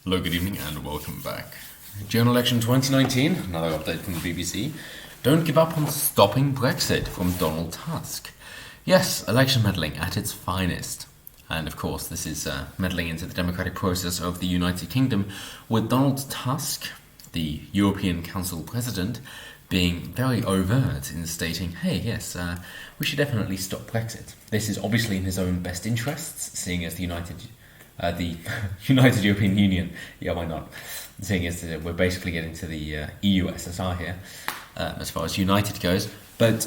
Hello, good evening, and welcome back. General election 2019, another update from the BBC. Don't give up on stopping Brexit from Donald Tusk. Yes, election meddling at its finest. And of course, this is meddling into the democratic process of the United Kingdom, with Donald Tusk, the European Council President, being very overt in stating, hey, yes, we should definitely stop Brexit. This is obviously in his own best interests, seeing as the United European Union, yeah, why not? Seeing as we're basically getting to the EU SSR here, as far as United goes, but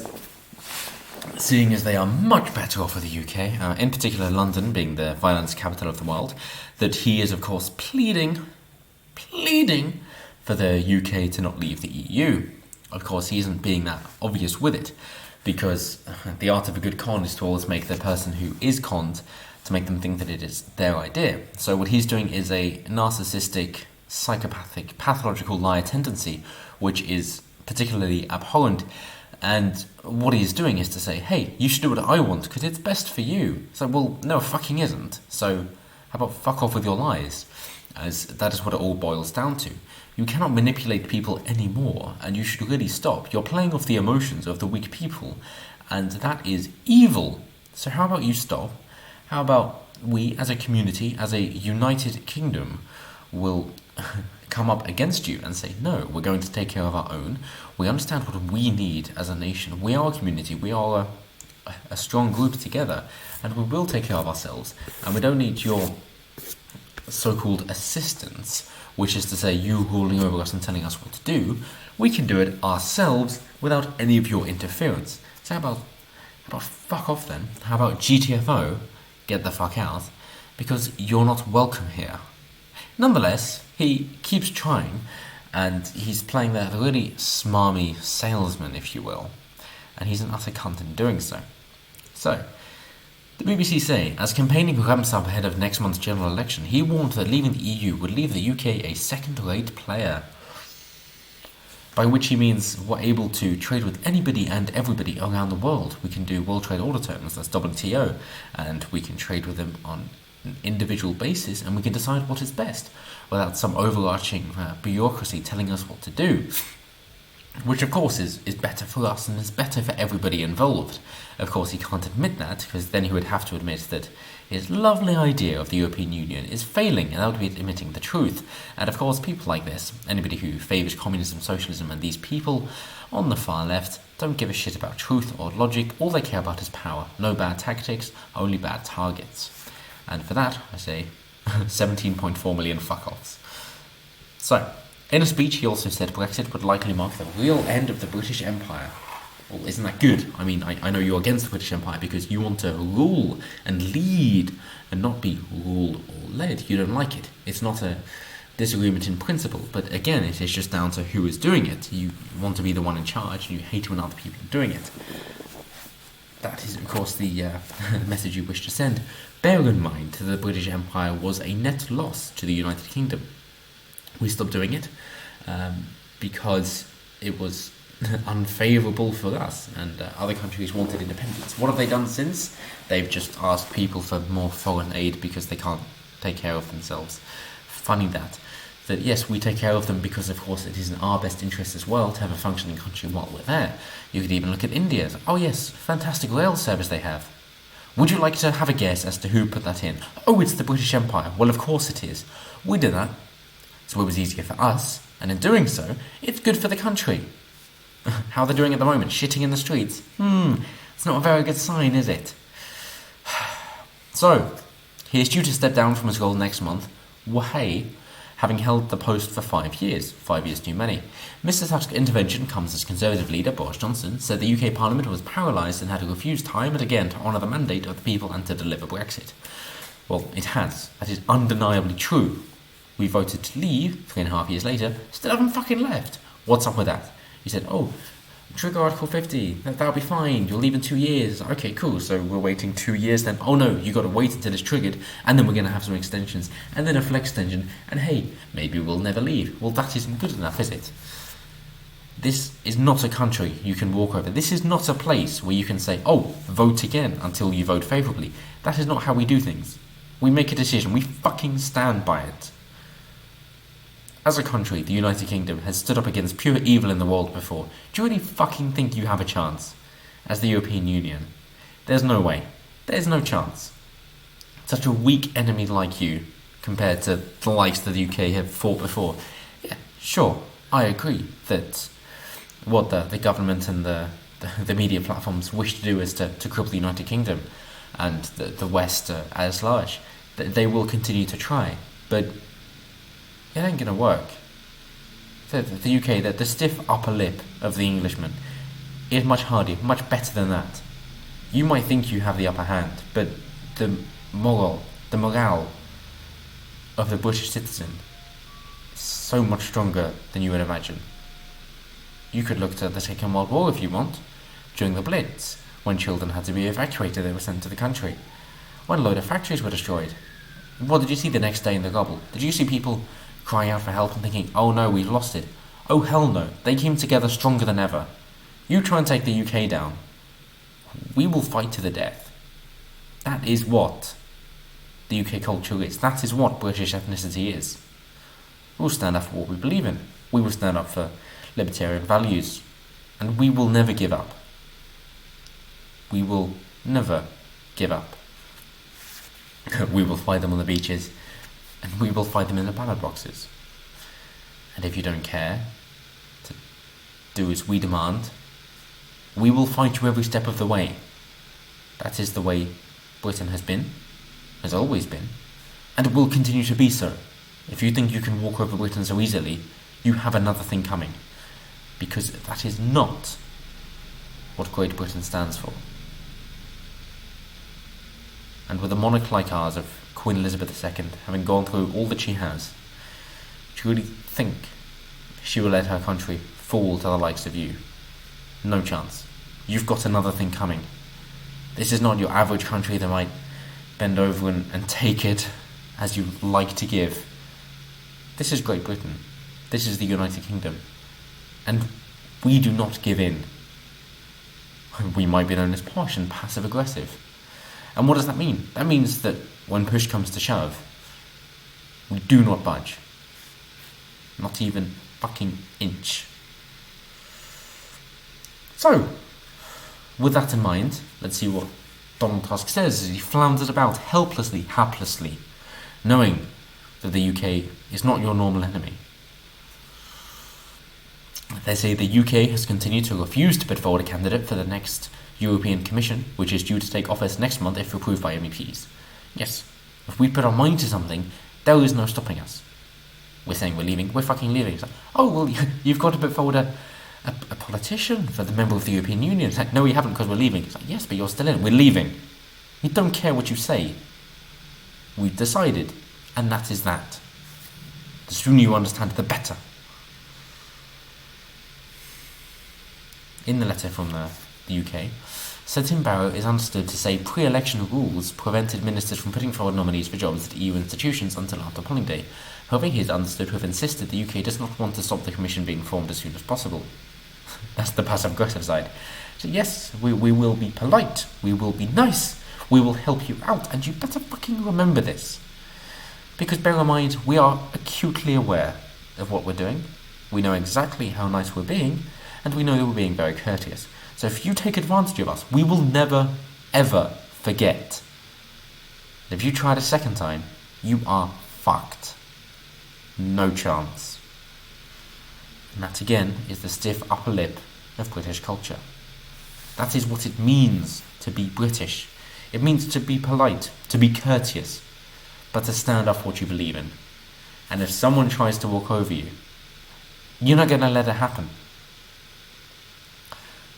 seeing as they are much better off with the UK, in particular London being the violence capital of the world, that he is of course pleading for the UK to not leave the EU. Of course, he isn't being that obvious with it, because the art of a good con is to always make the person who is conned to make them think that it is their idea. So what he's doing is a narcissistic, psychopathic, pathological liar tendency, which is particularly abhorrent. And what he is doing is to say, hey, you should do what I want because it's best for you. So, well, no, fucking isn't. So how about fuck off with your lies? As that is what it all boils down to. You cannot manipulate people anymore, and you should really stop. You're playing off the emotions of the weak people, and that is evil. So how about you stop? How about we, as a community, as a united kingdom, will come up against you and say, no, we're going to take care of our own. We understand what we need as a nation. We are a community. We are a strong group together, and we will take care of ourselves. And we don't need your so-called assistance, which is to say you ruling over us and telling us what to do. We can do it ourselves without any of your interference. So how about fuck off then? How about GTFO? Get the fuck out, because you're not welcome here. Nonetheless, he keeps trying, and he's playing that really smarmy salesman, if you will, and he's an utter cunt in doing so. So, the BBC say, as campaigning ramps up ahead of next month's general election, he warned that leaving the EU would leave the UK a second-rate player. By which he means we're able to trade with anybody and everybody around the world. We can do World Trade Order terms, that's WTO, and we can trade with them on an individual basis, and we can decide what is best, without some overarching bureaucracy telling us what to do. Which of course is better for us and is better for everybody involved. Of course he can't admit that, because then he would have to admit that his lovely idea of the European Union is failing, and that would be admitting the truth. And of course people like this, anybody who favours communism, socialism, and these people on the far left don't give a shit about truth or logic. All they care about is power. No bad tactics, only bad targets. And for that I say 17.4 million fuck-offs. So, in a speech, he also said Brexit would likely mark the real end of the British Empire. Well, isn't that good? I mean, I know you're against the British Empire because you want to rule and lead and not be ruled or led. You don't like it. It's not a disagreement in principle, but again, it is just down to who is doing it. You want to be the one in charge, and you hate when other people are doing it. That is, of course, the message you wish to send. Bear in mind that the British Empire was a net loss to the United Kingdom. We stopped doing it because it was unfavourable for us, and other countries wanted independence. What have they done since? They've just asked people for more foreign aid because they can't take care of themselves. Funny that yes, we take care of them because of course it is in our best interest as well to have a functioning country while we're there. You could even look at India. Oh yes, fantastic rail service they have. Would you like to have a guess as to who put that in? Oh, it's the British Empire. Well, of course it is. We did that. So it was easier for us, and in doing so, it's good for the country. How are they doing at the moment? Shitting in the streets? It's not a very good sign, is it? So, he is due to step down from his role next month, having held the post for 5 years. 5 years too many. Mr Tusk's intervention comes as Conservative leader Boris Johnson said the UK Parliament was paralysed and had to refuse time and again to honour the mandate of the people and to deliver Brexit. Well, it has. That is undeniably true. We voted to leave 3.5 years later, still haven't fucking left. What's up with that? He said, oh, trigger Article 50, that'll be fine, you'll leave in 2 years. Okay, cool, so we're waiting 2 years then. Oh no, you gotta wait until it's triggered, and then we're gonna have some extensions, and then a flex extension, and hey, maybe we'll never leave. Well, that isn't good enough, is it? This is not a country you can walk over. This is not a place where you can say, oh, vote again until you vote favourably. That is not how we do things. We make a decision, we fucking stand by it. As a country, the United Kingdom has stood up against pure evil in the world before. Do you really fucking think you have a chance? As the European Union? There's no way. There's no chance. Such a weak enemy like you, compared to the likes that the UK have fought before. Yeah, sure, I agree that what the government and the media platforms wish to do is to cripple the United Kingdom and the West as large. They will continue to try, but it ain't gonna work. The UK, the stiff upper lip of the Englishman is much harder, much better than that. You might think you have the upper hand, but the morale of the British citizen is so much stronger than you would imagine. You could look to the Second World War if you want. During the Blitz, when children had to be evacuated, they were sent to the country. When a load of factories were destroyed. What did you see the next day in the rubble? Did you see people crying out for help and thinking, oh no, we've lost it? Oh hell no, they came together stronger than ever. You try and take the UK down. We will fight to the death. That is what the UK culture is. That is what British ethnicity is. We'll stand up for what we believe in. We will stand up for libertarian values. And we will never give up. We will never give up. We will fight them on the beaches, and we will fight them in the ballot boxes. And if you don't care to do as we demand, we will fight you every step of the way. That is the way Britain has been, has always been, and will continue to be so. If you think you can walk over Britain so easily, you have another thing coming. Because that is not what Great Britain stands for. And with a monarch like ours of Queen Elizabeth II having gone through all that she has, do you really think she will let her country fall to the likes of you? No chance. You've got another thing coming. This is not your average country that might bend over and take it as you like to give. This is Great Britain. This is the United Kingdom. And we do not give in. We might be known as posh and passive-aggressive. And what does that mean? That means that when push comes to shove, we do not budge. Not even fucking inch. So, with that in mind, let's see what Donald Tusk says as he flounders about helplessly, haplessly, knowing that the UK is not your normal enemy. They say the UK has continued to refuse to put forward a candidate for the next European Commission, which is due to take office next month if approved by MEPs. Yes, if we put our mind to something, there is no stopping us. We're saying we're leaving, we're fucking leaving. It's like, oh, well, you've got to put forward a politician for the member of the European Union. It's like, no, we haven't because we're leaving. It's like, yes, but you're still in. We're leaving. We don't care what you say. We've decided, and that is that. The sooner you understand, the better. In the letter from the UK, Sir Tim Barrow is understood to say pre-election rules prevented ministers from putting forward nominees for jobs at EU institutions until after polling day. However, he is understood to have insisted the UK does not want to stop the Commission being formed as soon as possible. That's the passive-aggressive side. So yes, we will be polite, we will be nice, we will help you out, and you better fucking remember this. Because bear in mind, we are acutely aware of what we're doing, we know exactly how nice we're being, and we know that we're being very courteous. So if you take advantage of us, we will never, ever forget. If you try it a second time, you are fucked. No chance. And that again is the stiff upper lip of British culture. That is what it means to be British. It means to be polite, to be courteous, but to stand up for what you believe in. And if someone tries to walk over you, you're not going to let it happen.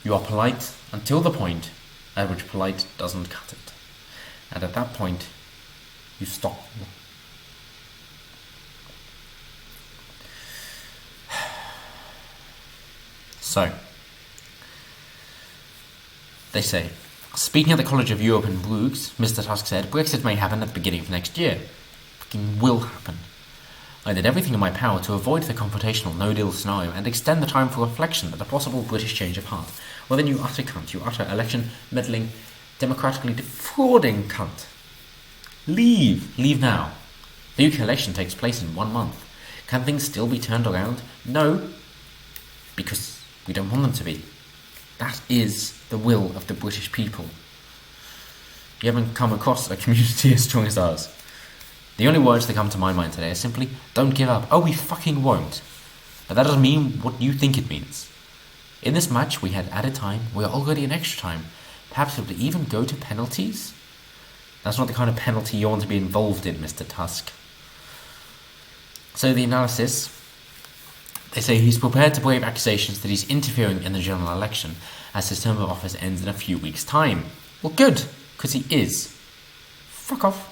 You are polite until the point at which polite doesn't cut it. And at that point, you stop. So, they say, speaking at the College of Europe in Bruges, Mr. Tusk said, Brexit may happen at the beginning of next year. Fucking will happen. I did everything in my power to avoid the confrontational no-deal scenario and extend the time for reflection at a possible British change of heart. Well then, you utter cunt, you utter election meddling, democratically defrauding cunt. Leave now. The UK election takes place in 1 month. Can things still be turned around? No, because we don't want them to be. That is the will of the British people. You haven't come across a community as strong as ours. The only words that come to my mind today are simply, don't give up. Oh, we fucking won't. But that doesn't mean what you think it means. In this match, we had added time. We are already in extra time. Perhaps it would even go to penalties? That's not the kind of penalty you want to be involved in, Mr. Tusk. So the analysis, they say he's prepared to brave accusations that he's interfering in the general election as his term of office ends in a few weeks' time. Well, good, because he is. Fuck off.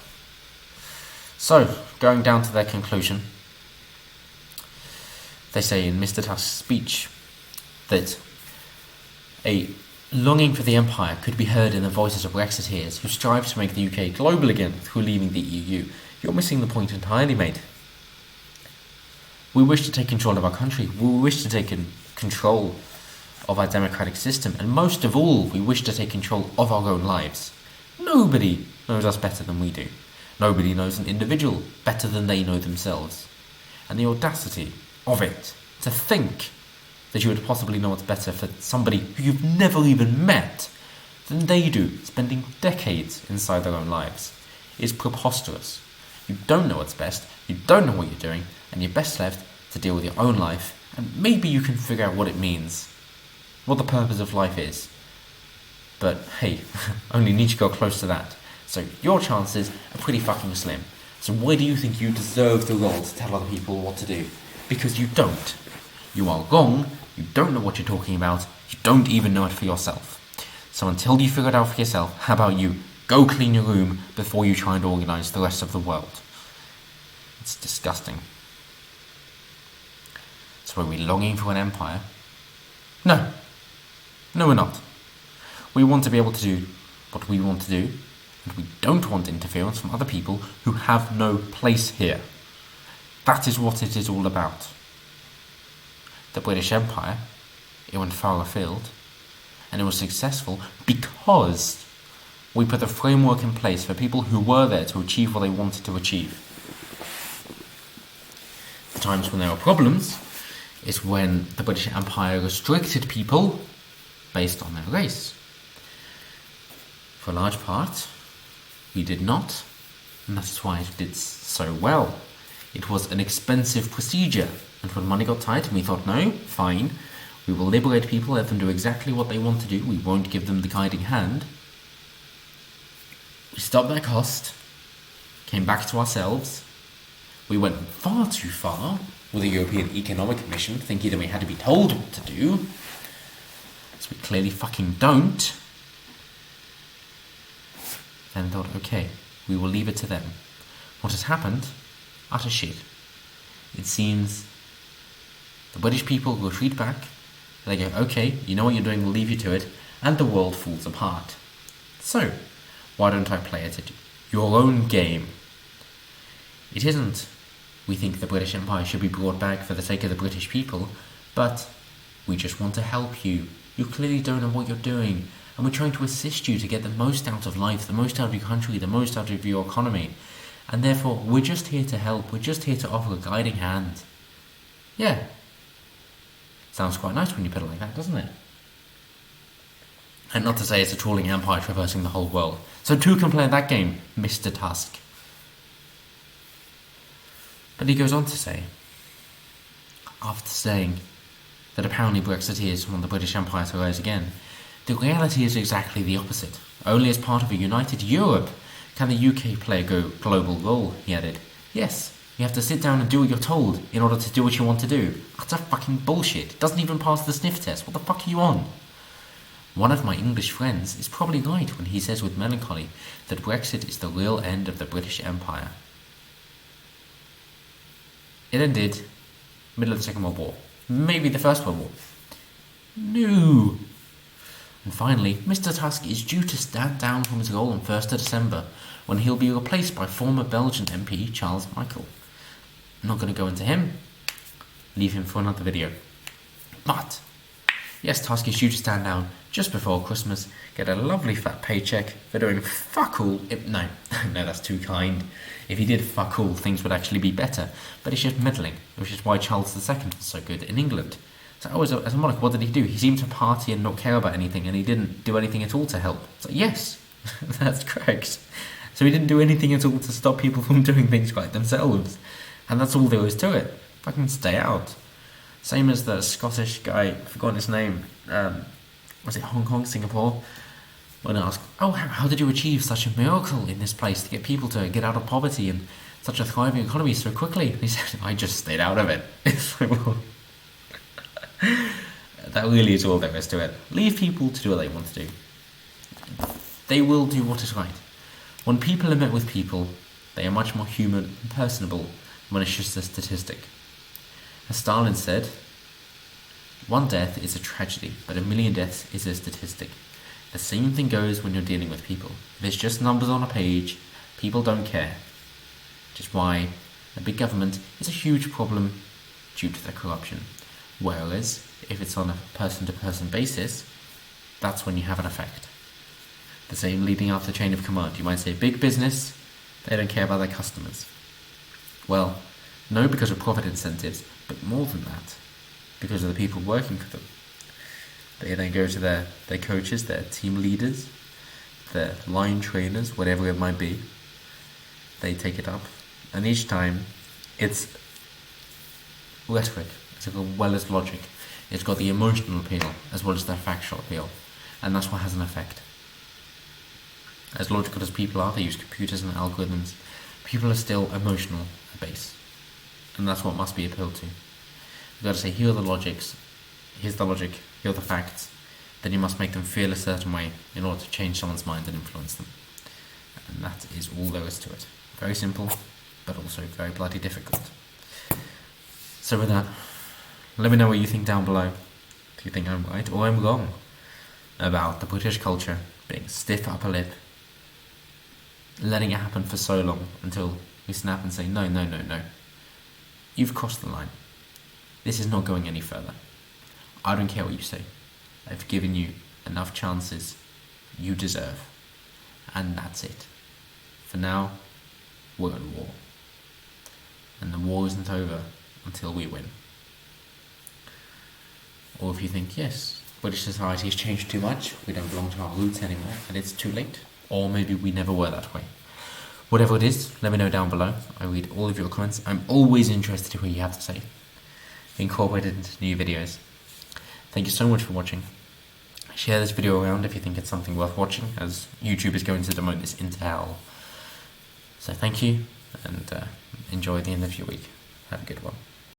So, going down to their conclusion, they say in Mr. Tusk's speech that a longing for the empire could be heard in the voices of Brexiteers who strive to make the UK global again through leaving the EU. You're missing the point entirely, mate. We wish to take control of our country. We wish to take control of our democratic system. And most of all, we wish to take control of our own lives. Nobody knows us better than we do. Nobody knows an individual better than they know themselves. And the audacity of it, to think that you would possibly know what's better for somebody who you've never even met than they do, spending decades inside their own lives, is preposterous. You don't know what's best, you don't know what you're doing, and you're best left to deal with your own life, and maybe you can figure out what it means, what the purpose of life is. But hey, only need to go close to that. So your chances are pretty fucking slim. So why do you think you deserve the role to tell other people what to do? Because you don't. You are wrong, you don't know what you're talking about, you don't even know it for yourself. So until you figure it out for yourself, how about you go clean your room before you try and organise the rest of the world? It's disgusting. So are we longing for an empire? No. No, we're not. We want to be able to do what we want to do, and we don't want interference from other people who have no place here. That is what it is all about. The British Empire, it went far afield, and it was successful because we put a framework in place for people who were there to achieve what they wanted to achieve. The times when there were problems is when the British Empire restricted people based on their race. For a large part, we did not, and that's why it did so well. It was an expensive procedure, and when money got tight, we thought, no, fine, we will liberate people, let them do exactly what they want to do, we won't give them the guiding hand. We stopped that cost, came back to ourselves. We went far too far with the European Economic Commission, thinking that we had to be told what to do. So we clearly fucking don't. Then thought, okay, we will leave it to them. What has happened? Utter shit. It seems the British people retreat back. They go, okay, you know what you're doing, we'll leave you to it. And the world falls apart. So, why don't I play it at your own game? It isn't, we think the British Empire should be brought back for the sake of the British people, but we just want to help you. You clearly don't know what you're doing, and we're trying to assist you to get the most out of life, the most out of your country, the most out of your economy. And therefore, we're just here to help, we're just here to offer a guiding hand. Yeah. Sounds quite nice when you put it like that, doesn't it? And not to say it's a trawling empire traversing the whole world. So two can play that game, Mr. Tusk. But he goes on to say, after saying that apparently Brexiteers want the British Empire to rise again, the reality is exactly the opposite. Only as part of a united Europe can the UK play a global role, he added. Yes, you have to sit down and do what you're told in order to do what you want to do. That's a fucking bullshit. It doesn't even pass the sniff test. What the fuck are you on? One of my English friends is probably right when he says with melancholy that Brexit is the real end of the British Empire. It ended middle of the Second World War. Maybe the First World War. No. And finally, Mr. Tusk is due to stand down from his role on 1st of December, when he'll be replaced by former Belgian MP Charles Michel. I'm not going to go into him. Leave him for another video. But Yes, Tusk is due to stand down just before Christmas, get a lovely fat paycheck for doing fuck all. No, that's too kind. If he did fuck all, things would actually be better. But he's just meddling, which is why Charles II was so good in England. So as a monarch, what did he do? He seemed to party and not care about anything, and he didn't do anything at all to help. So yes, that's correct. So he didn't do anything at all to stop people from doing things like themselves. And that's all there was to it. Fucking stay out. Same as the Scottish guy, I've forgotten his name, was it Hong Kong, Singapore? When I asked, how did you achieve such a miracle in this place to get people to get out of poverty and such a thriving economy so quickly? And he said, I just stayed out of it. It's like, well, that really is all there is to it. Leave people to do what they want to do. They will do what is right. When people are met with people, they are much more human and personable when it's just a statistic. As Stalin said, one death is a tragedy, but a million deaths is a statistic. The same thing goes when you're dealing with people. If it's just numbers on a page, people don't care. Which is why a big government is a huge problem due to their corruption. Whereas, if it's on a person-to-person basis, that's when you have an effect. The same leading up the chain of command. You might say big business, they don't care about their customers. Well, no, because of profit incentives, but more than that, because of the people working for them. They then go to their coaches, their team leaders, their line trainers, whatever it might be. They take it up, and each time it's rhetoric as well as logic. It's got the emotional appeal as well as the factual appeal, and that's what has an effect. As logical as people are, they use computers and algorithms. People are still emotional at base, and that's what must be appealed to. You've got to say, here are the logics, here's the logic, here are the facts. Then you must make them feel a certain way in order to change someone's mind and influence them. And that is all there is to it. Very simple, but also very bloody difficult. So with that, let me know what you think down below. Do you think I'm right or I'm wrong about the British culture being stiff upper lip, letting it happen for so long until we snap and say, no. You've crossed the line. This is not going any further. I don't care what you say. I've given you enough chances you deserve. And that's it. For now, we're at war. And the war isn't over until we win. Or if you think, yes, British society has changed too much, we don't belong to our roots anymore, and it's too late. Or maybe we never were that way. Whatever it is, let me know down below. I read all of your comments. I'm always interested in what you have to say. Incorporate it into new videos. Thank you so much for watching. Share this video around if you think it's something worth watching, as YouTube is going to demote this into hell. So thank you, and enjoy the end of your week. Have a good one.